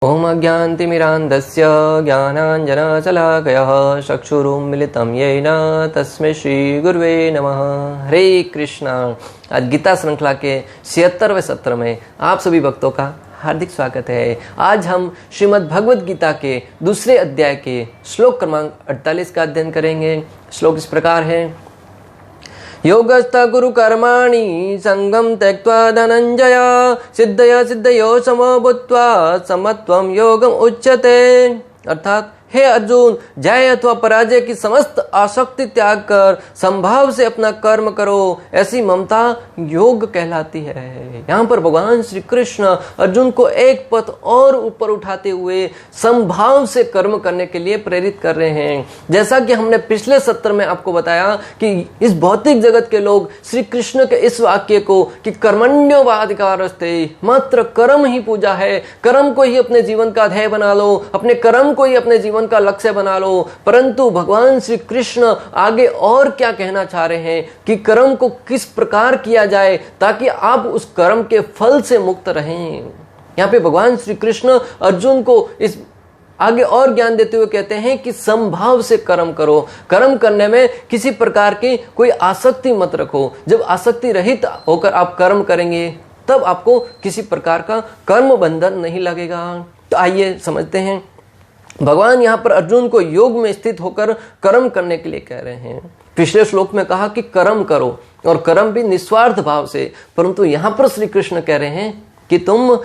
ओम अज्ञानतिमिरान्धस्य ज्ञानाञ्जनशलाकयः चक्षुरुन्मिलितं येन तस्मै श्रीगुरुवे नमः। हरे कृष्णा। आज गीता श्रृंखला के 76वें सत्र में आप सभी भक्तों का हार्दिक स्वागत है। आज हम श्रीमद् भगवद गीता के दूसरे अध्याय के श्लोक क्रमांक 48 का अध्ययन करेंगे। श्लोक इस प्रकार है। योगस्थ गुरु कर्माणि संगम त्यक्त्वा धनंजय सिद्धया सिद्धयो समो भूत्वा समत्वम योगम उच्यते। अर्थात हे अर्जुन, जय अथवा पराजय की समस्त आसक्ति त्याग कर संभाव से अपना कर्म करो, ऐसी ममता योग कहलाती है। यहाँ पर भगवान श्री कृष्ण अर्जुन को एक पथ और ऊपर उठाते हुए संभाव से कर्म करने के लिए प्रेरित कर रहे हैं। जैसा कि हमने पिछले सत्र में आपको बताया कि इस भौतिक जगत के लोग श्री कृष्ण के इस वाक्य को कि कर्मण्योवाधिकारस्ते, मात्र कर्म ही पूजा है, कर्म को ही अपने जीवन का ध्येय बना लो, अपने कर्म को ही अपने जीवन का लक्ष्य बना लो। परंतु भगवान श्री कृष्ण आगे और क्या कहना चाह रहे हैं कि कर्म को किस प्रकार किया जाए ताकि आप उस कर्म के फल से मुक्त रहें। यहाँ पे भगवान श्री कृष्ण अर्जुन को इस आगे और ज्ञान देते हुए कहते हैं कि संभाव से कर्म करो, कर्म करने में किसी प्रकार की कोई आसक्ति मत रखो। जब आसक्ति रहित होकर आप कर्म करेंगे तब आपको किसी प्रकार का कर्म बंधन नहीं लगेगा। तो आइए समझते हैं। भगवान यहाँ पर अर्जुन को योग में स्थित होकर कर्म करने के लिए कह रहे हैं। पिछले श्लोक में कहा कि कर्म करो और कर्म भी निस्वार्थ भाव से, परंतु यहाँ पर श्री कृष्ण कह रहे हैं कि तुम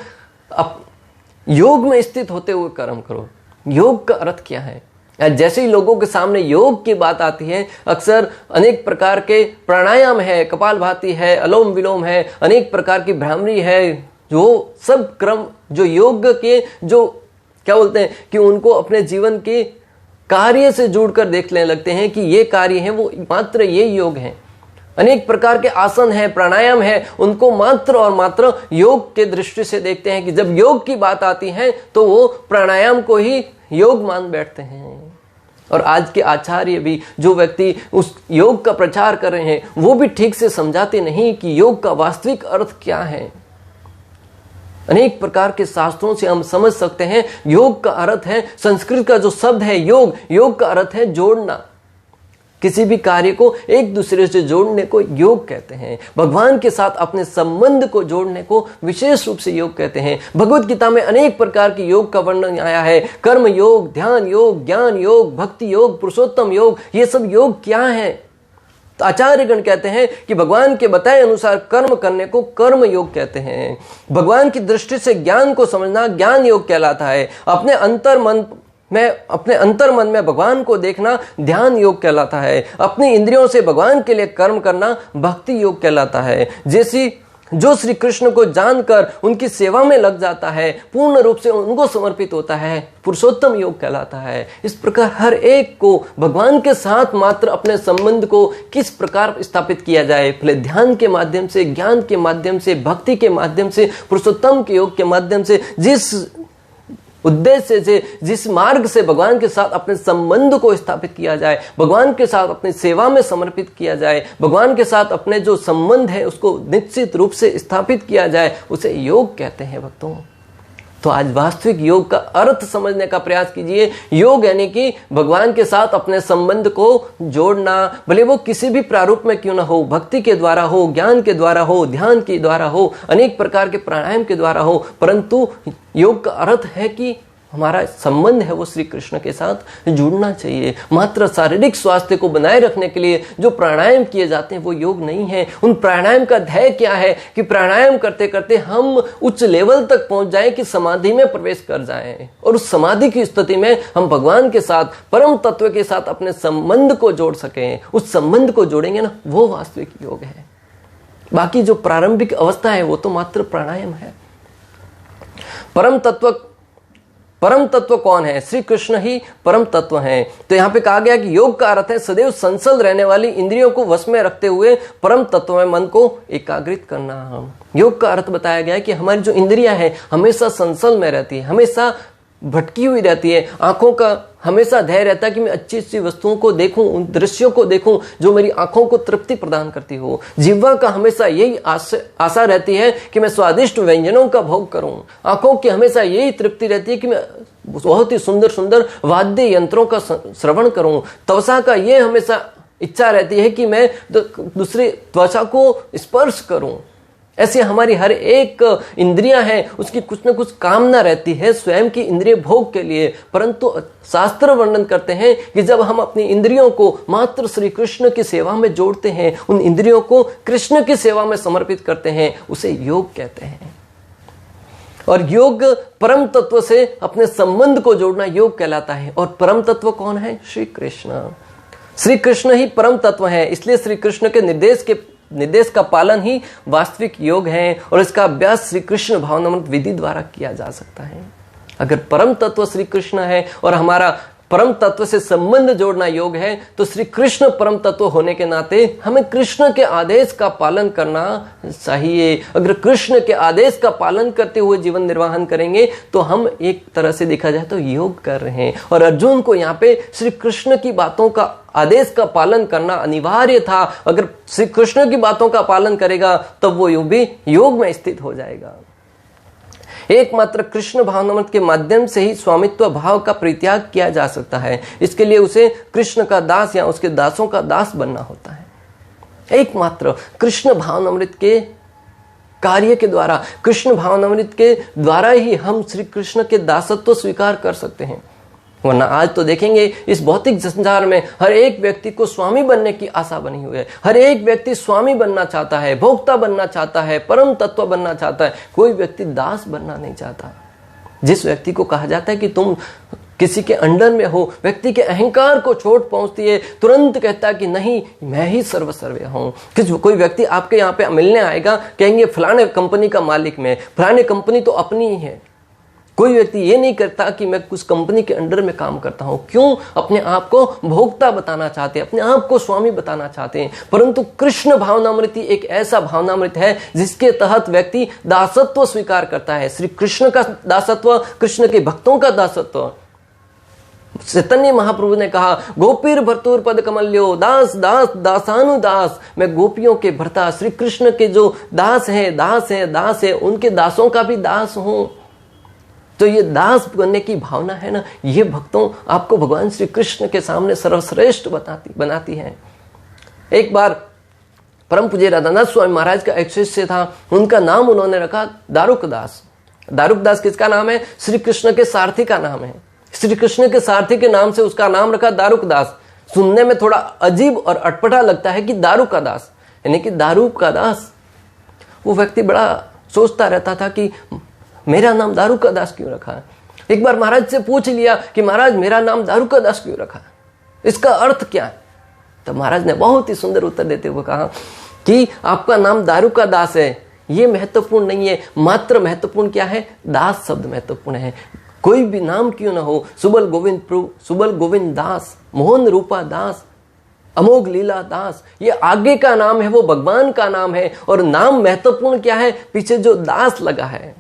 योग में स्थित होते हुए कर्म करो। योग का अर्थ क्या है? जैसे ही लोगों के सामने योग की बात आती है, अक्सर अनेक प्रकार के प्राणायाम है, कपालभाति है, अलोम विलोम है, अनेक प्रकार की भ्रामरी है, जो सब क्रम जो योग के जो क्या बोलते हैं कि उनको अपने जीवन के कार्य से जोड़कर देखने लगते हैं कि ये कार्य है, वो मात्र ये योग है। अनेक प्रकार के आसन है, प्राणायाम है, उनको मात्र और मात्र योग के दृष्टि से देखते हैं कि जब योग की बात आती है तो वो प्राणायाम को ही योग मान बैठते हैं। और आज के आचार्य भी, जो व्यक्ति उस योग का प्रचार कर रहे हैं, वो भी ठीक से समझाते नहीं कि योग का वास्तविक अर्थ क्या है। अनेक प्रकार के शास्त्रों से हम समझ सकते हैं योग का अर्थ है, संस्कृत का जो शब्द है योग, योग का अर्थ है जोड़ना। किसी भी कार्य को एक दूसरे से जोड़ने को योग कहते हैं। भगवान के साथ अपने संबंध को जोड़ने को विशेष रूप से योग कहते हैं। भगवत गीता में अनेक प्रकार की योग का वर्णन आया है। कर्म योग, ध्यान योग, ज्ञान योग, भक्ति योग, पुरुषोत्तम योग, ये सब योग क्या है? तो आचार्यगण कहते हैं कि भगवान के बताए अनुसार कर्म करने को कर्म योग कहते हैं। भगवान की दृष्टि से ज्ञान को समझना ज्ञान योग कहलाता है। अपने अंतर मन में भगवान को देखना ध्यान योग कहलाता है। अपनी इंद्रियों से भगवान के लिए कर्म करना भक्ति योग कहलाता है। जैसी जो श्री कृष्ण को जानकर उनकी सेवा में लग जाता है, पूर्ण रूप से उनको समर्पित होता है, पुरुषोत्तम योग कहलाता है। इस प्रकार हर एक को भगवान के साथ मात्र अपने संबंध को किस प्रकार स्थापित किया जाए, भले ध्यान के माध्यम से, ज्ञान के माध्यम से, भक्ति के माध्यम से, पुरुषोत्तम के योग के माध्यम से, जिस उद्देश्य से, जिस मार्ग से भगवान के साथ अपने संबंध को स्थापित किया जाए, भगवान के साथ अपनी सेवा में समर्पित किया जाए, भगवान के साथ अपने जो संबंध है उसको निश्चित रूप से स्थापित किया जाए, उसे योग कहते हैं भक्तों। तो आज वास्तविक योग का अर्थ समझने का प्रयास कीजिए। योग यानी कि भगवान के साथ अपने संबंध को जोड़ना, भले वो किसी भी प्रारूप में क्यों ना हो, भक्ति के द्वारा हो, ज्ञान के द्वारा हो, ध्यान के द्वारा हो, अनेक प्रकार के प्राणायाम के द्वारा हो, परंतु योग का अर्थ है कि हमारा संबंध है वो श्री कृष्ण के साथ जुड़ना चाहिए। मात्र शारीरिक स्वास्थ्य को बनाए रखने के लिए जो प्राणायाम किए जाते हैं वो योग नहीं है। उन प्राणायाम का ध्येय क्या है कि प्राणायाम करते करते हम उच्च लेवल तक पहुंच जाएं कि समाधि में प्रवेश कर जाएं, और उस समाधि की स्थिति में हम भगवान के साथ, परम तत्व के साथ अपने संबंध को जोड़ सकें। उस संबंध को जोड़ेंगे ना, वो वास्तविक योग है। बाकी जो प्रारंभिक अवस्था है वो तो मात्र प्राणायाम है। परम तत्व कौन है? श्री कृष्ण ही परम तत्व हैं। तो यहाँ पे कहा गया कि योग का अर्थ है सदैव संसल रहने वाली इंद्रियों को वश में रखते हुए परम तत्व में मन को एकाग्रित करना। योग का अर्थ बताया गया है कि हमारी जो इंद्रियां हैं हमेशा संसल में रहती है, हमेशा भटकी हुई रहती है, आंखों का हमेशा धैर्य रहता है कि मैं अच्छी अच्छी वस्तुओं को देखूं, उन दृश्यों को देखूं जो मेरी आंखों को तृप्ति प्रदान करती हो। जिह्वा का हमेशा यही आशा रहती है कि मैं स्वादिष्ट व्यंजनों का भोग करूं। आंखों की हमेशा यही तृप्ति रहती है कि मैं बहुत ही सुंदर सुंदर वाद्य यंत्रों का श्रवण करूं। त्वचा का ये हमेशा इच्छा रहती है कि मैं दूसरी त्वचा को स्पर्श करूं। ऐसे हमारी हर एक इंद्रियां हैं, उसकी कुछ न कुछ कामना रहती है स्वयं की इंद्रिय भोग के लिए। परंतु शास्त्र वर्णन करते हैं कि जब हम अपनी इंद्रियों को मात्र श्री कृष्ण की सेवा में जोड़ते हैं, उन इंद्रियों को कृष्ण की सेवा में समर्पित करते हैं, उसे योग कहते हैं। और योग परम तत्व से अपने संबंध को जोड़ना योग कहलाता है। और परम तत्व कौन है? श्री कृष्ण। श्री कृष्ण ही परम तत्व है, इसलिए श्री कृष्ण के निर्देश का पालन ही वास्तविक योग है। और इसका अभ्यास श्री कृष्ण भावनामृत विधि द्वारा किया जा सकता है। अगर परम तत्व श्री कृष्ण है और हमारा परम तत्व से संबंध जोड़ना योग है, तो श्री कृष्ण परम तत्व होने के नाते हमें कृष्ण के आदेश का पालन करना चाहिए। अगर कृष्ण के आदेश का पालन करते हुए जीवन निर्वाहन करेंगे तो हम एक तरह से देखा जाए तो योग कर रहे हैं। और अर्जुन को यहाँ पे श्री कृष्ण की बातों का आदेश का पालन करना अनिवार्य था। अगर श्री कृष्ण की बातों का पालन करेगा तब वो भी योग में स्थित हो जाएगा। एकमात्र कृष्ण भावनामृत के माध्यम से ही स्वामित्व भाव का परित्याग किया जा सकता है। इसके लिए उसे कृष्ण का दास या उसके दासों का दास बनना होता है। एकमात्र कृष्ण भावनामृत के कार्य के द्वारा, कृष्ण भावनामृत के द्वारा ही हम श्री कृष्ण के दासत्व स्वीकार कर सकते हैं। वरना आज तो देखेंगे इस भौतिक संसार में हर एक व्यक्ति को स्वामी बनने की आशा बनी हुई है। हर एक व्यक्ति स्वामी बनना चाहता है, भोक्ता बनना चाहता है, परम तत्व बनना चाहता है। कोई व्यक्ति दास बनना नहीं चाहता। जिस व्यक्ति को कहा जाता है कि तुम किसी के अंडर में हो, व्यक्ति के अहंकार को चोट पहुंचती है, तुरंत कहता है कि नहीं, मैं ही सर्वसर्व हूं। कोई व्यक्ति आपके यहाँ पे मिलने आएगा, कहेंगे फलाने कंपनी का मालिक मैं, फलाने कंपनी तो अपनी ही है। कोई व्यक्ति ये नहीं करता कि मैं कुछ कंपनी के अंडर में काम करता हूं। क्यों? अपने आप को भोक्ता बताना चाहते हैं, अपने आप को स्वामी बताना चाहते हैं। परंतु कृष्ण भावनामृति एक ऐसा भावनामृत है जिसके तहत व्यक्ति दासत्व स्वीकार करता है। श्री कृष्ण का दासत्व, कृष्ण के भक्तों का दासत्व। चैतन्य महाप्रभु ने कहा, गोपीर भर्तुर पद कमल्यो, दास दास दासानुदास। मैं गोपियों के भर्ता, श्री कृष्ण के जो दास है, उनके दासों का भी दास हूं। तो ये दास बनने की भावना है ना, ये भक्तों आपको भगवान श्री कृष्ण के सामने सर्वश्रेष्ठ बनाती है। एक बार परम पूज्य राधानाथ स्वामी महाराज का एक शिष्य था, उनका नाम उन्होंने रखा दारुक दास। दारुक दास किसका नाम है? श्री कृष्ण के सारथी का नाम है। श्री कृष्ण के सारथी के नाम से उसका नाम रखा दारुक दास। सुनने में थोड़ा अजीब और अटपटा लगता है कि दारू का दास, यानी कि दारू का दास। वो व्यक्ति बड़ा सोचता रहता था कि मेरा नाम दारू का दास क्यों रखा है। एक बार महाराज से पूछ लिया कि महाराज मेरा नाम दारू का दास क्यों रखा है, इसका अर्थ क्या है? तो महाराज ने बहुत ही सुंदर उत्तर देते हुए कहा कि आपका नाम दारू का दास है, ये महत्वपूर्ण नहीं है। मात्र महत्वपूर्ण क्या है? दास शब्द महत्वपूर्ण है। कोई भी नाम क्यों ना हो, सुबल गोविंद प्रभु, सुबल गोविंद दास, मोहन रूपा दास, अमोघ लीला दास, ये आगे का नाम है, वो भगवान का नाम है। और नाम महत्वपूर्ण क्या है? पीछे जो दास लगा है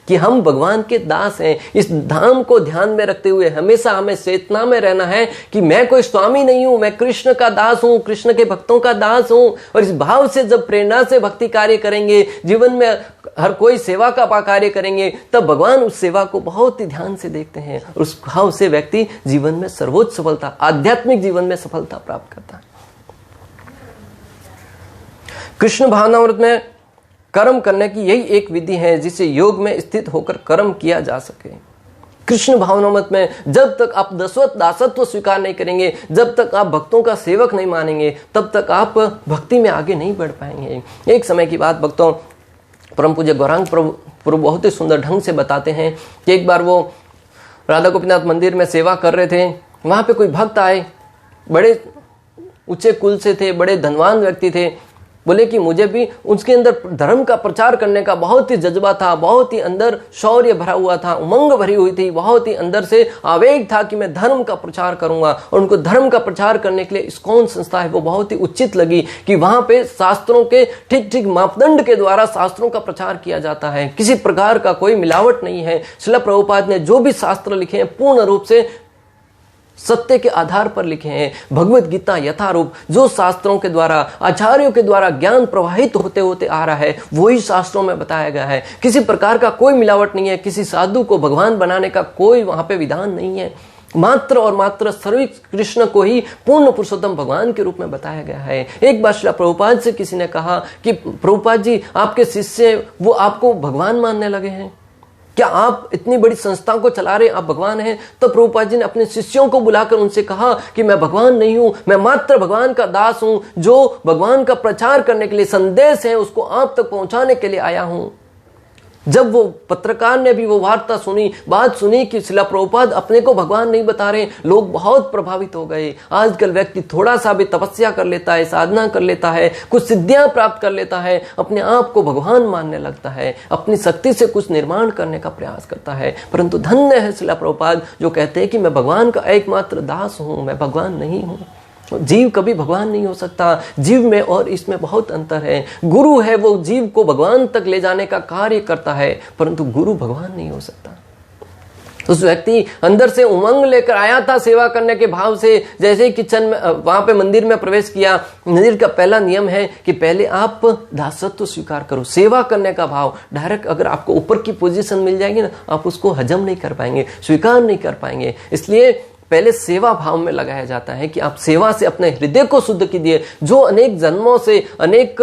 कि हम भगवान के दास हैं। इस धाम को ध्यान में रखते हुए हमेशा हमें चेतना में रहना है कि मैं कोई स्वामी नहीं हूं, मैं कृष्ण का दास हूं, कृष्ण के भक्तों का दास हूं। और इस भाव से जब प्रेरणा से भक्ति कार्य करेंगे, जीवन में हर कोई सेवा का कार्य करेंगे, तब भगवान उस सेवा को बहुत ही ध्यान से देखते हैं। और उस भाव से व्यक्ति जीवन में सर्वोच्च सफलता, आध्यात्मिक जीवन में सफलता प्राप्त करता है। कृष्ण भावनामृत में कर्म करने की यही एक विधि है जिससे योग में स्थित होकर कर्म किया जा सके। कृष्ण भावनामृत में जब तक आप दासत्व स्वीकार नहीं करेंगे, जब तक आप भक्तों का सेवक नहीं मानेंगे, तब तक आप भक्ति में आगे नहीं बढ़ पाएंगे। एक समय की बात भक्तों, परम पूज्य गौरांग प्रभु बहुत ही सुंदर ढंग से बताते हैं कि एक बार वो राधा गोपीनाथ मंदिर में सेवा कर रहे थे। वहां पे कोई भक्त आए, बड़े ऊंचे कुल से थे, बड़े धनवान व्यक्ति थे। बोले कि मुझे भी उसके अंदर धर्म का प्रचार करने का बहुत ही जज्बा था, बहुत ही अंदर शौर्य भरा हुआ था, उमंग भरी हुई थी, बहुत ही अंदर से आवेग था कि मैं धर्म का प्रचार करूंगा। और उनको धर्म का प्रचार करने के लिए इस्कॉन संस्था है वो बहुत ही उचित लगी कि वहां पे शास्त्रों के ठीक ठीक मापदंड के द्वारा शास्त्रों का प्रचार किया जाता है, किसी प्रकार का कोई मिलावट नहीं है। श्रील प्रभुपाद ने जो भी शास्त्र लिखे हैं पूर्ण रूप से सत्य के आधार पर लिखे हैं। भगवत गीता यथारूप जो शास्त्रों के द्वारा, आचार्यों के द्वारा ज्ञान प्रवाहित होते होते आ रहा है वही शास्त्रों में बताया गया है। किसी प्रकार का कोई मिलावट नहीं है, किसी साधु को भगवान बनाने का कोई वहां पे विधान नहीं है। मात्र और मात्र श्री कृष्ण को ही पूर्ण पुरुषोत्तम भगवान के रूप में बताया गया है। एक बार श्रील प्रभुपाद से किसी ने कहा कि प्रभुपाद जी, आपके शिष्य वो आपको भगवान मानने लगे हैं, क्या आप इतनी बड़ी संस्था को चला रहे हैं, आप भगवान हैं? तो प्रभुपाद जी ने अपने शिष्यों को बुलाकर उनसे कहा कि मैं भगवान नहीं हूं, मैं मात्र भगवान का दास हूं, जो भगवान का प्रचार करने के लिए, संदेश है उसको आप तक पहुंचाने के लिए आया हूं। जब वो पत्रकार ने भी वो वार्ता सुनी, बात सुनी कि श्रील प्रभुपाद अपने को भगवान नहीं बता रहे, लोग बहुत प्रभावित हो गए। आजकल व्यक्ति थोड़ा सा भी तपस्या कर लेता है, साधना कर लेता है, कुछ सिद्धियां प्राप्त कर लेता है, अपने आप को भगवान मानने लगता है, अपनी शक्ति से कुछ निर्माण करने का प्रयास करता है। परंतु धन्य है श्रील प्रभुपाद जो कहते हैं कि मैं भगवान का एकमात्र दास हूं, मैं भगवान नहीं हूं। जीव कभी भगवान नहीं हो सकता। जीव में और इसमें बहुत अंतर है। गुरु है वो जीव को भगवान तक ले जाने का कार्य करता है, परंतु गुरु भगवान नहीं हो सकता। उस व्यक्ति अंदर से उमंग लेकर आया था सेवा करने के भाव से। जैसे ही किचन में वहां पे मंदिर में प्रवेश किया, मंदिर का पहला नियम है कि पहले आप दासत्व स्वीकार करो, सेवा करने का भाव। डायरेक्ट अगर आपको ऊपर की पोजीशन मिल जाएगी ना, आप उसको हजम नहीं कर पाएंगे, स्वीकार नहीं कर पाएंगे। इसलिए पहले सेवा भाव में लगाया जाता है कि आप सेवा से अपने हृदय को शुद्ध कीजिए। जो अनेक जन्मों से, अनेक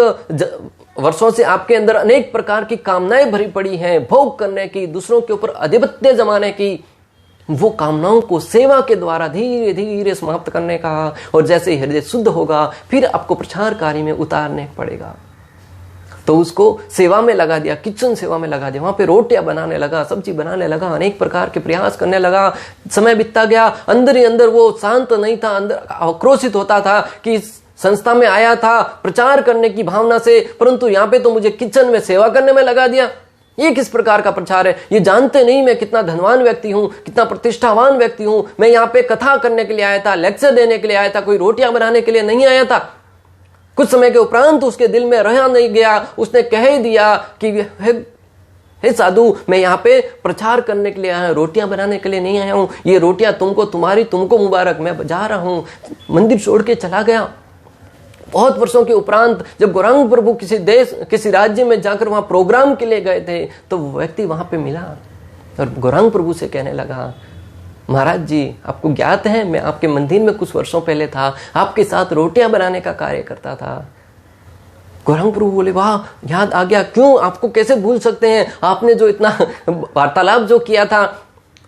वर्षों से आपके अंदर अनेक प्रकार की कामनाएं भरी पड़ी हैं, भोग करने की, दूसरों के ऊपर आधिपत्य जमाने की, वो कामनाओं को सेवा के द्वारा धीरे धीरे समाप्त करने का। और जैसे ही हृदय शुद्ध होगा फिर आपको प्रचार कार्य में उतारने पड़ेगा। तो उसको सेवा में लगा दिया, किचन सेवा में लगा दिया, वहां पे रोटियां बनाने लगा, सब्जी बनाने लगा, अनेक प्रकार के प्रयास करने लगा। समय बीतता गया, अंदर ही अंदर वो शांत नहीं था, अंदर आक्रोशित होता था कि संस्था में आया था प्रचार करने की भावना से, परंतु यहाँ पे तो मुझे किचन में सेवा करने में लगा दिया। ये किस प्रकार का प्रचार है? ये जानते नहीं मैं कितना धनवान व्यक्ति हूँ, कितना प्रतिष्ठावान व्यक्ति हूँ। मैं यहाँ पे कथा करने के लिए आया था, लेक्चर देने के लिए आया था, कोई रोटियां बनाने के लिए नहीं आया था। कुछ समय के उपरांत उसके दिल में रहा नहीं गया, उसने कह ही दिया कि हे साधु, मैं यहाँ पे प्रचार करने के लिए आया हूँ, रोटियां बनाने के लिए नहीं आया हूँ। ये रोटियां तुमको मुबारक, मैं जा रहा हूँ। मंदिर छोड़ के चला गया। बहुत वर्षों के उपरांत जब गौरांग प्रभु किसी देश, किसी राज्य में जाकर वहां प्रोग्राम के लिए गए थे, तो वो व्यक्ति वहां पे मिला और गौरांग प्रभु से कहने लगा, महाराज जी, आपको ज्ञात है मैं आपके मंदिर में कुछ वर्षों पहले था, आपके साथ रोटियां बनाने का कार्य करता था। गौरांग प्रभु बोले, वाह, याद आ गया, क्यों, आपको कैसे भूल सकते हैं, आपने जो इतना वार्तालाप जो किया था।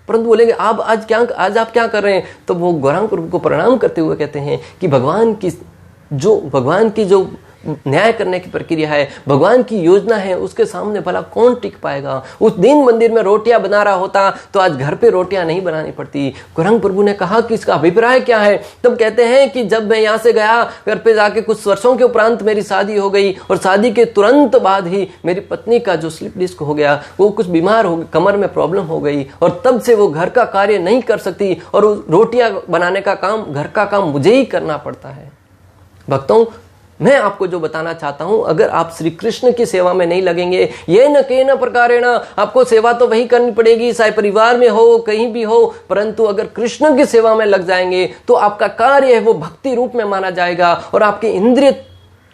परंतु बोलेंगे आज आप क्या कर रहे हैं? तो वो गौरांग प्रभु को प्रणाम करते हुए कहते हैं कि भगवान की जो न्याय करने की प्रक्रिया है, भगवान की योजना है, उसके सामने भला कौन टिक पाएगा। उस दिन मंदिर में रोटियां बना रहा होता तो आज घर पे रोटियां नहीं बनानी पड़ती। गौरांग प्रभु ने कहा कि इसका अभिप्राय क्या है? तब कहते हैं कि जब मैं यहाँ से गया, घर पे जाके कुछ वर्षों के उपरांत मेरी शादी हो गई और शादी के तुरंत बाद ही मेरी पत्नी का जो स्लिप डिस्क हो गया, वो कुछ बीमार हो गई, कमर में प्रॉब्लम हो गई और तब से वो घर का कार्य नहीं कर सकती और रोटियां बनाने का काम, घर का काम मुझे ही करना पड़ता है। भक्तों, मैं आपको जो बताना चाहता हूं, अगर आप श्री कृष्ण की सेवा में नहीं लगेंगे, ये न के न प्रकारेण, आपको सेवा तो वही करनी पड़ेगी, चाहे परिवार में हो, कहीं भी हो, परंतु अगर कृष्ण की सेवा में लग जाएंगे तो आपका कार्य है वो भक्ति रूप में माना जाएगा और आपकी इंद्रिय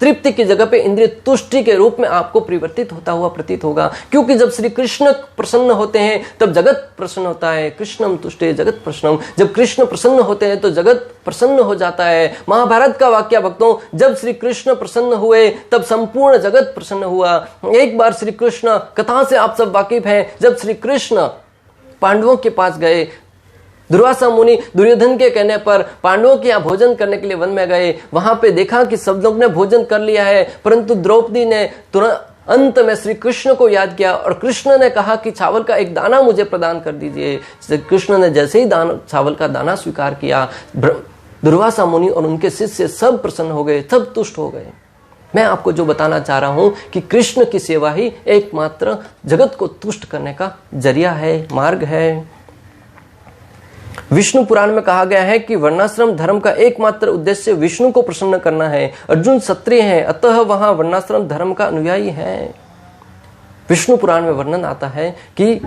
तृप्ति की जगह पे इंद्रिय तुष्टि के रूप में आपको परिवर्तित होता हुआ प्रतीत होगा। क्योंकि जब श्री कृष्ण प्रसन्न होते हैं तब जगत प्रसन्न होता है। कृष्णम तुष्टे जगत प्रसन्नम, जब कृष्ण प्रसन्न होते हैं तो जगत प्रसन्न हो जाता है। महाभारत का वाक्य भक्तों, जब श्री कृष्ण प्रसन्न हुए तब संपूर्ण जगत प्रसन्न हुआ। एक बार श्री कृष्ण, कथा से आप सब वाकिफ हैं, जब श्री कृष्ण पांडवों के पास गए, दुर्वासा मुनि दुर्योधन के कहने पर पांडवों के यहाँ भोजन करने के लिए वन में गए। वहां पे देखा कि सब लोग ने भोजन कर लिया है, परंतु द्रौपदी ने तुरंत अंत में श्री कृष्ण को याद किया और कृष्ण ने कहा कि चावल का एक दाना मुझे प्रदान कर दीजिए। श्री कृष्ण ने जैसे ही चावल का दाना स्वीकार किया, दुर्वासा मुनि और उनके शिष्य सब प्रसन्न हो गए, सब तुष्ट हो गए। मैं आपको जो बताना चाह रहा हूं कि कृष्ण की सेवा ही एकमात्र जगत को तुष्ट करने का जरिया है, मार्ग है। विष्णु पुराण में कहा गया है कि वर्णाश्रम धर्म का एकमात्र उद्देश्य विष्णु को प्रसन्न करना है। अर्जुन क्षत्रिय है, अतः वहां वर्णाश्रम धर्म का अनुयायी है। विष्णु पुराण में वर्णन आता है कि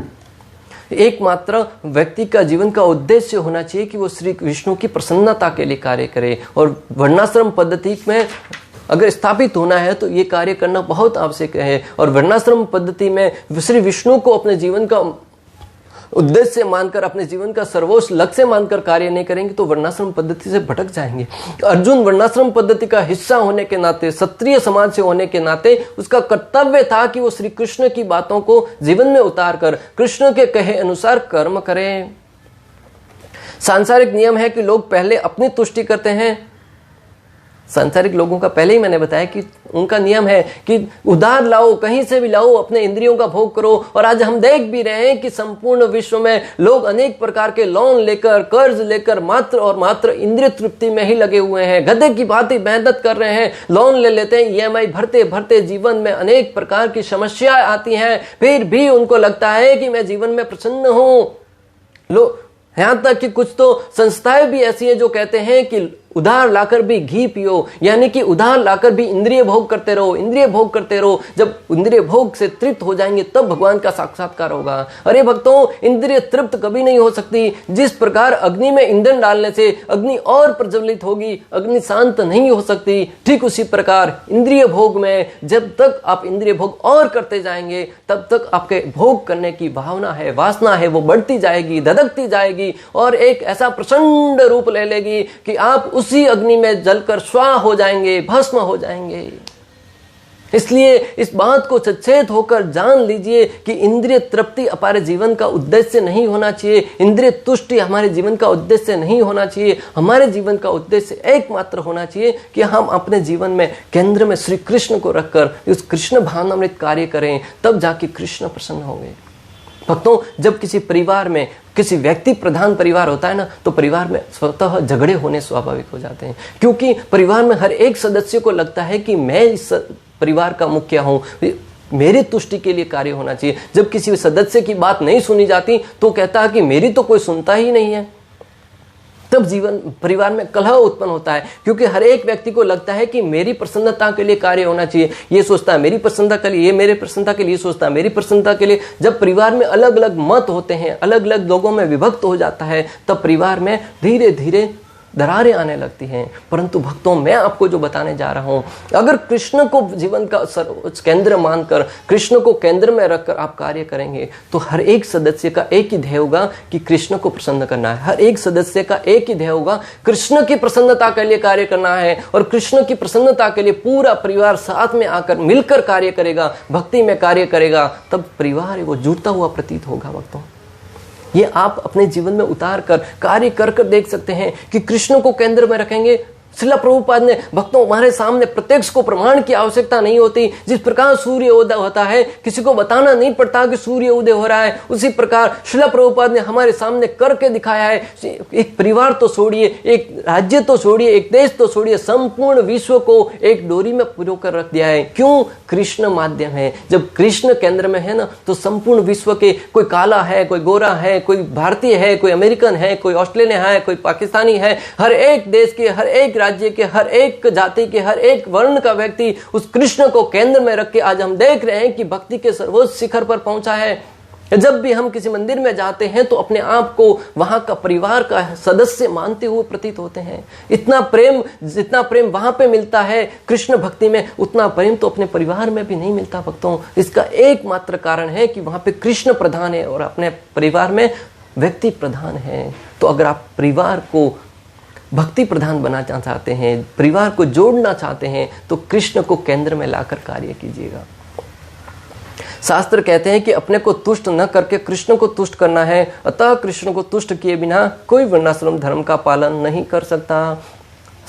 एकमात्र व्यक्ति का जीवन का उद्देश्य होना चाहिए कि वो श्री विष्णु की प्रसन्नता के लिए कार्य करे, और वर्णाश्रम पद्धति में अगर स्थापित होना है तो ये कार्य करना बहुत आवश्यक है। और वर्णाश्रम पद्धति में श्री विष्णु को अपने जीवन का उद्देश्य मानकर, अपने जीवन का सर्वोच्च लक्ष्य मानकर कार्य नहीं करेंगे तो वर्णाश्रम पद्धति से भटक जाएंगे। अर्जुन वर्णाश्रम पद्धति का हिस्सा होने के नाते, क्षत्रिय समाज से होने के नाते उसका कर्तव्य था कि वो श्री कृष्ण की बातों को जीवन में उतार कर कृष्ण के कहे अनुसार कर्म करें। सांसारिक नियम है कि लोग पहले अपनी तुष्टि करते हैं। सांसारिक लोगों का पहले ही मैंने बताया कि उनका नियम है कि उधार लाओ, कहीं से भी लाओ, अपने इंद्रियों का भोग करो। और आज हम देख भी रहे हैं कि संपूर्ण विश्व में लोग अनेक प्रकार के लोन लेकर, कर्ज लेकर मात्र और मात्र इंद्रिय तृप्ति में ही लगे हुए हैं। गधे की भांति मेहनत कर रहे हैं, लोन ले लेते हैं, ईएमआई भरते भरते जीवन में अनेक प्रकार की समस्याएं आती हैं, फिर भी उनको लगता है कि मैं जीवन में प्रसन्न हूं। यहां तक कि कुछ तो संस्थाएं भी ऐसी हैं जो कहते हैं कि उधार लाकर भी घी पियो, यानी कि उधार लाकर भी इंद्रिय भोग करते रहो, इंद्रिय भोग करते रहो। जब इंद्रिय भोग से तृप्त हो जाएंगे तब भगवान का साक्षात्कार होगा। अरे भक्तों, इंद्रिय तृप्त कभी नहीं हो सकती। जिस प्रकार अग्नि में ईंधन डालने से अग्नि और प्रज्वलित होगी, अग्नि शांत नहीं हो सकती, ठीक उसी प्रकार इंद्रिय भोग में जब तक आप इंद्रिय भोग और करते जाएंगे तब तक आपके भोग करने की भावना है, वासना है, वो बढ़ती जाएगी, धधकती जाएगी और एक ऐसा प्रचंड रूप ले लेगी कि आप उसी अग्नि में जलकर स्वाह हो जाएंगे, भस्म हो जाएंगे। इसलिए इस बात को सचेत होकर जान लीजिए कि इंद्रिय तृप्ति हमारे जीवन का उद्देश्य नहीं होना चाहिए, इंद्रिय तुष्टि हमारे जीवन का उद्देश्य नहीं होना चाहिए। हमारे जीवन का उद्देश्य एकमात्र होना चाहिए कि हम अपने जीवन में केंद्र में श्री कृष्ण को रखकर उस कृष्ण भावनामृत कार्य करें, तब जाके कृष्ण प्रसन्न होंगे। भक्तों, जब किसी परिवार में किसी व्यक्ति प्रधान परिवार होता है ना, तो परिवार में स्वतः झगड़े होने स्वाभाविक हो जाते हैं, क्योंकि परिवार में हर एक सदस्य को लगता है कि मैं इस परिवार का मुखिया हूं, मेरी तुष्टि के लिए कार्य होना चाहिए। जब किसी सदस्य की बात नहीं सुनी जाती तो कहता है कि मेरी तो कोई सुनता ही नहीं है। तब जीवन परिवार में कलह उत्पन्न होता है, क्योंकि हर एक व्यक्ति को लगता है कि मेरी प्रसन्नता के लिए कार्य होना चाहिए। ये सोचता है मेरी प्रसन्नता के लिए, ये मेरे प्रसन्नता के लिए सोचता है मेरी प्रसन्नता के लिए। जब परिवार में अलग अलग मत होते हैं, अलग अलग लोगों में विभक्त हो जाता है, तब परिवार में धीरे धीरे दरारें आने लगती हैं। परंतु भक्तों, मैं आपको जो बताने जा रहा हूं, अगर कृष्ण को जीवन का सर्वोच्च केंद्र मानकर, कृष्ण को केंद्र में रखकर आप कार्य करेंगे तो हर एक सदस्य का एक ही ध्येय होगा कि कृष्ण को प्रसन्न करना है। हर एक सदस्य का एक ही ध्येय होगा, कृष्ण की प्रसन्नता के लिए कार्य करना है। और कृष्ण की प्रसन्नता के लिए पूरा परिवार साथ में आकर मिलकर कार्य करेगा, भक्ति में कार्य करेगा, तब परिवार वो जुड़ता हुआ प्रतीत होगा। भक्तों, ये आप अपने जीवन में उतार कर कार्य कर कर देख सकते हैं कि कृष्ण को केंद्र में रखेंगे। श्रील प्रभुपाद ने भक्तों हमारे सामने प्रत्यक्ष को प्रमाण की आवश्यकता नहीं होती। जिस प्रकार सूर्य उदय होता है, किसी को बताना नहीं पड़ता कि सूर्य उदय हो रहा है, उसी प्रकार श्रील प्रभुपाद ने हमारे सामने करके दिखाया है। एक परिवार तो छोड़िए, एक राज्य तो छोड़िए, एक देश तो छोड़िए, संपूर्ण विश्व को एक डोरी में पिरोकर रख दिया है। क्यों? कृष्ण माध्यम है। जब कृष्ण केंद्र में है ना, तो संपूर्ण विश्व के, कोई काला है, कोई गोरा है, कोई भारतीय है, कोई अमेरिकन है, कोई ऑस्ट्रेलिया है, कोई पाकिस्तानी है, हर एक देश के, हर एक राज्य के, हर एक जाति के, हर एक वर्ण का व्यक्ति उस कृष्ण को केंद्र में रख के आज हम देख रहे हैं कि भक्ति के सर्वोच्च शिखर पर पहुंचा है। जब भी हम किसी मंदिर में जाते हैं तो अपने आप को वहां का परिवार का सदस्य मानते हुए प्रतीत होते हैं। इतना प्रेम, जितना प्रेम वहां पे मिलता है कृष्ण भक्ति में, उतना प्रेम तो अपने परिवार में भी नहीं मिलता। भक्तों, इसका एकमात्र कारण है कि वहां पे कृष्ण प्रधान है और अपने परिवार में व्यक्ति प्रधान है। तो अगर आप परिवार को भक्ति प्रधान बनाना चाहते हैं, परिवार को जोड़ना चाहते हैं, तो कृष्ण को केंद्र में लाकर कार्य कीजिएगा। शास्त्र कहते हैं कि अपने को तुष्ट न करके कृष्ण को तुष्ट करना है, अतः कृष्ण को तुष्ट किए बिना कोई वर्णाश्रम धर्म का पालन नहीं कर सकता।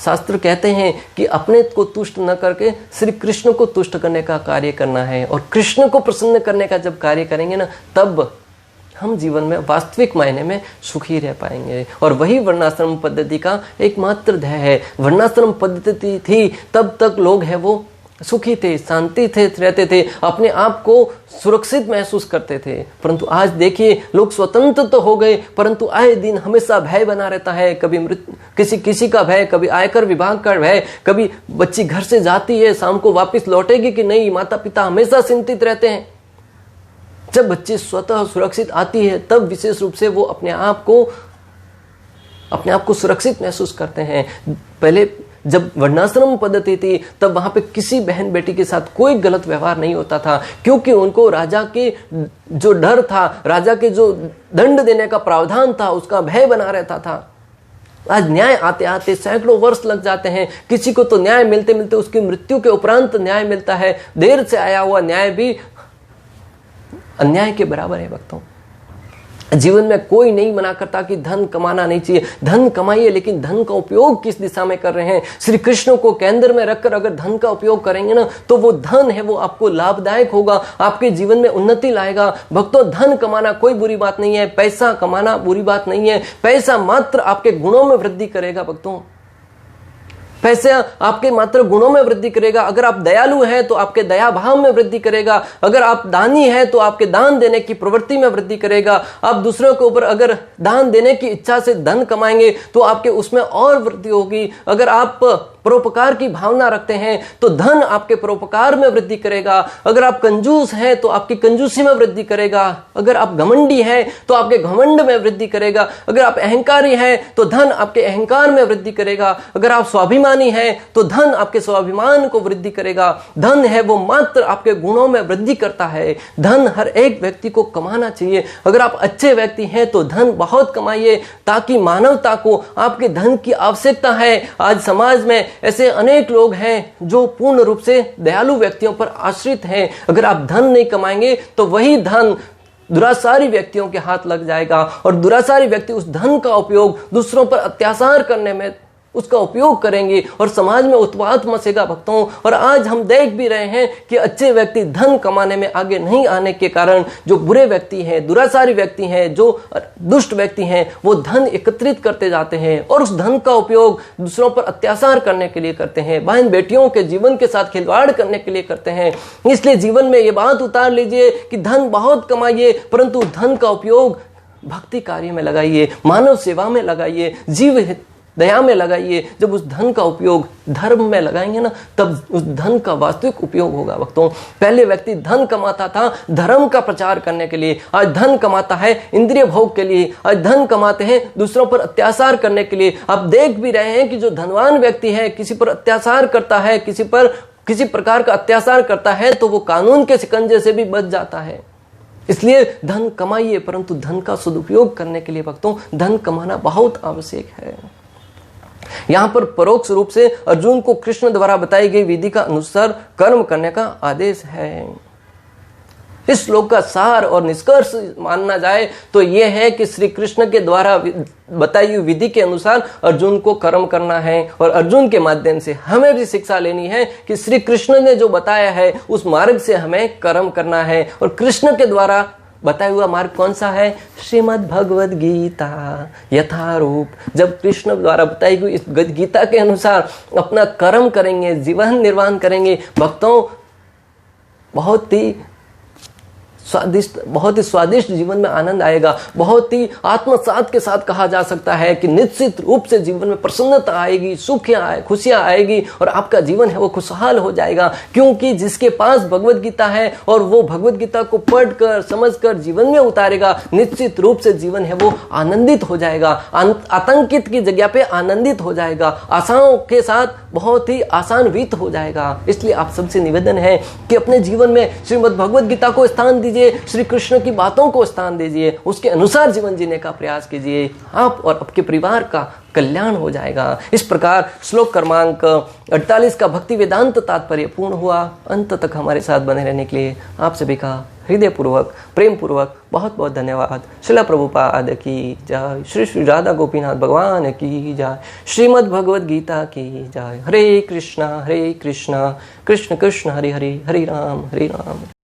शास्त्र कहते हैं कि अपने को तुष्ट न करके श्री कृष्ण को तुष्ट करने का कार्य करना है, और कृष्ण को प्रसन्न करने का जब कार्य करेंगे ना, तब हम जीवन में वास्तविक मायने में सुखी रह पाएंगे। और वही वर्णाश्रम पद्धति का एकमात्र ध्येय है। वर्णाश्रम पद्धति थी तब तक लोग हैं वो सुखी थे, शांति थे, रहते थे, अपने आप को सुरक्षित महसूस करते थे। परंतु आज देखिए, लोग स्वतंत्र तो हो गए, परंतु आए दिन हमेशा भय बना रहता है। कभी किसी का भय, कभी आयकर विभाग का भय, कभी बच्ची घर से जाती है, शाम को वापस लौटेगी कि नहीं, माता पिता हमेशा चिंतित रहते हैं। जब बच्ची स्वतः सुरक्षित आती है, तब विशेष रूप से वो अपने आप को सुरक्षित महसूस करते हैं। पहले जब वर्णाश्रम पद्धति थी, तब वहां पे किसी बहन बेटी के साथ कोई गलत व्यवहार नहीं होता था, क्योंकि उनको राजा के जो डर था, राजा के जो दंड देने का प्रावधान था, उसका भय बना रहता था। आज न्याय आते आते सैकड़ों वर्ष लग जाते हैं। किसी को तो न्याय मिलते मिलते उसकी मृत्यु के उपरांत न्याय मिलता है। देर से आया हुआ न्याय भी अन्याय के बराबर है भक्तों। जीवन में कोई नहीं मना करता कि धन कमाना नहीं चाहिए, धन कमाइए, लेकिन धन का उपयोग किस दिशा में कर रहे हैं। श्री कृष्ण को केंद्र में रखकर अगर धन का उपयोग करेंगे ना, तो वो धन है वो आपको लाभदायक होगा, आपके जीवन में उन्नति लाएगा। भक्तों, धन कमाना कोई बुरी बात नहीं है, पैसा कमाना बुरी बात नहीं है। पैसा मात्र आपके गुणों में वृद्धि करेगा भक्तों, पैसे आपके मात्र गुणों में वृद्धि करेगा। अगर आप दयालु हैं तो आपके दया भाव में वृद्धि करेगा। अगर आप दानी हैं तो आपके दान देने की प्रवृत्ति में वृद्धि करेगा। आप दूसरों के ऊपर अगर दान देने की इच्छा से धन कमाएंगे तो आपके उसमें और वृद्धि होगी। अगर आप परोपकार की भावना रखते हैं तो धन आपके परोपकार में वृद्धि करेगा। अगर आप कंजूस हैं तो आपकी कंजूसी में वृद्धि करेगा। अगर आप घमंडी हैं तो आपके घमंड में वृद्धि करेगा। अगर आप अहंकारी हैं तो धन आपके अहंकार में वृद्धि करेगा। अगर आप स्वाभिमानी हैं तो धन आपके स्वाभिमान को वृद्धि करेगा। धन है वो मात्र आपके गुणों में वृद्धि करता है। धन हर एक व्यक्ति को कमाना चाहिए। अगर आप अच्छे व्यक्ति हैं तो धन बहुत कमाइए, ताकि मानवता को आपके धन की आवश्यकता है। आज समाज में ऐसे अनेक लोग हैं जो पूर्ण रूप से दयालु व्यक्तियों पर आश्रित हैं। अगर आप धन नहीं कमाएंगे तो वही धन दुराचारी व्यक्तियों के हाथ लग जाएगा, और दुराचारी व्यक्ति उस धन का उपयोग दूसरों पर अत्याचार करने में उसका उपयोग करेंगे और समाज में उत्पात मचेगा भक्तों। और आज हम देख भी रहे हैं कि अच्छे व्यक्ति धन कमाने में आगे नहीं आने के कारण जो बुरे व्यक्ति हैं, दुराचारी व्यक्ति हैं, जो दुष्ट व्यक्ति हैं, वो धन एकत्रित करते जाते हैं और उस धन का उपयोग दूसरों पर अत्याचार करने के लिए करते हैं, बहन बेटियों के जीवन के साथ खिलवाड़ करने के लिए करते हैं। इसलिए जीवन में ये बात उतार लीजिए कि धन बहुत कमाइए, परंतु धन का उपयोग भक्ति कार्य में लगाइए, मानव सेवा में लगाइए, जीव दया में लगाइए। जब उस धन का उपयोग धर्म में लगाएंगे ना, तब उस धन का वास्तविक उपयोग होगा भक्तों। पहले व्यक्ति धन कमाता था धर्म का प्रचार करने के लिए, आज धन कमाता है इंद्रिय भोग के लिए, आज धन कमाते हैं दूसरों पर अत्याचार करने के लिए। आप देख भी रहे हैं कि जो धनवान व्यक्ति है किसी पर अत्याचार करता है, किसी प्रकार का अत्याचार करता है, तो वो कानून के शिकंजे से भी बच जाता है। इसलिए धन कमाइए, परंतु धन का सदुपयोग करने के लिए भक्तों धन कमाना बहुत आवश्यक है। यहां पर परोक्ष रूप से अर्जुन को कृष्ण द्वारा बताई गई विधि का अनुसार कर्म करने का आदेश है। इस श्लोक का सार और निष्कर्ष मानना जाए तो यह है कि श्री कृष्ण के द्वारा बताई हुई विधि के अनुसार अर्जुन को कर्म करना है, और अर्जुन के माध्यम से हमें भी शिक्षा लेनी है कि श्री कृष्ण ने जो बताया है उस मार्ग से हमें कर्म करना है। और कृष्ण के द्वारा बताया हुआ मार्ग कौन सा है? श्रीमद् भगवद गीता यथारूप। जब कृष्ण द्वारा बताई हुई इस गीता के अनुसार अपना कर्म करेंगे, जीवन निर्वाह करेंगे भक्तों, बहुत ही स्वादिष्ट जीवन में आनंद आएगा। बहुत ही आत्मसात के साथ कहा जा सकता है कि निश्चित रूप से जीवन में प्रसन्नता आएगी, खुशियां आएगी और आपका जीवन है वो खुशहाल हो जाएगा। क्योंकि जिसके पास भगवद गीता है और वो भगवद गीता को पढ़कर समझकर जीवन में उतारेगा, निश्चित रूप से जीवन है वो आनंदित हो जाएगा, आतंकित की जगह पे आनंदित हो जाएगा, आशाओं के साथ बहुत ही आसान्वित हो जाएगा। इसलिए आप सबसे निवेदन है कि अपने जीवन में श्रीमद् भगवद गीता को स्थान दीजिए, श्री कृष्ण की बातों को स्थान दीजिए, उसके अनुसार जीवन जीने का प्रयास कीजिए। आप और आपके परिवार का कल्याण हो जाएगा। इस प्रकार श्लोक क्रमांक 48 का भक्ति वेदांत तात्पर्य पूर्ण हुआ। अंत तक हमारे साथ बने रहने के लिए आप सभी का हृदय पूर्वक प्रेम पूर्वक बहुत बहुत धन्यवाद। श्रील प्रभुपाद की जय, श्री श्री राधा गोपीनाथ भगवान की जय, श्रीमद् भगवद गीता की जय। हरे कृष्णा कृष्ण कृष्ण हरे हरे, हरे राम